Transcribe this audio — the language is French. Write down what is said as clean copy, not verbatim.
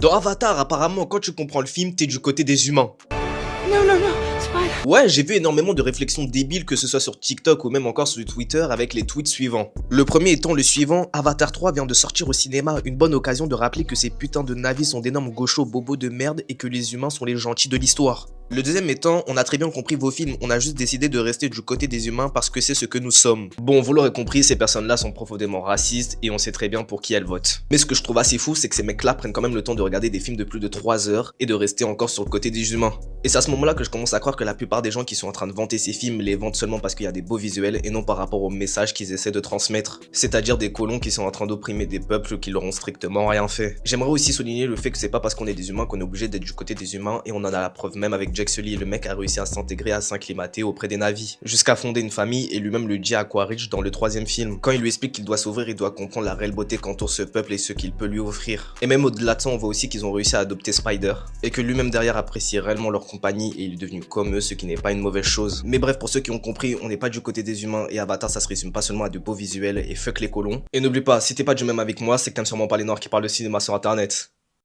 Dans Avatar, apparemment, quand tu comprends le film, t'es du côté des humains. Non, c'est pas... Ouais, j'ai vu énormément de réflexions débiles, que ce soit sur TikTok ou même encore sur Twitter, avec les tweets suivants. Le premier étant le suivant: Avatar 3 vient de sortir au cinéma, une bonne occasion de rappeler que ces putains de navis sont d'énormes gauchos bobos de merde et que les humains sont les gentils de l'histoire. Le deuxième étant: on a très bien compris vos films, on a juste décidé de rester du côté des humains parce que c'est ce que nous sommes. Bon, vous l'aurez compris, ces personnes-là sont profondément racistes et on sait très bien pour qui elles votent. Mais ce que je trouve assez fou, c'est que ces mecs-là prennent quand même le temps de regarder des films de plus de 3 heures et de rester encore sur le côté des humains. Et c'est à ce moment-là que je commence à croire que la plupart des gens qui sont en train de vanter ces films les vantent seulement parce qu'il y a des beaux visuels et non par rapport au message qu'ils essaient de transmettre. C'est-à-dire des colons qui sont en train d'opprimer des peuples qui leur ont strictement rien fait. J'aimerais aussi souligner le fait que c'est pas parce qu'on est des humains qu'on est obligé d'être du côté des humains, et on en a la preuve même avec Jake Sully. Le mec a réussi à s'intégrer, à s'acclimater auprès des navis, jusqu'à fonder une famille, et lui-même le dit à Quaritch dans le 3e film. Quand il lui explique qu'il doit s'ouvrir, il doit comprendre la réelle beauté qu'entoure ce peuple et ce qu'il peut lui offrir. Et même au-delà de ça, on voit aussi qu'ils ont réussi à adopter Spider, et que lui-même derrière apprécie réellement leur compagnie et il est devenu comme eux, ce qui n'est pas une mauvaise chose. Mais bref, pour ceux qui ont compris, on n'est pas du côté des humains, et Avatar ça se résume pas seulement à de beaux visuels et fuck les colons. Et n'oublie pas, si t'es pas du même avec moi, c'est que t'aimes sûrement pas les noirs qui parlent de cinéma sur internet.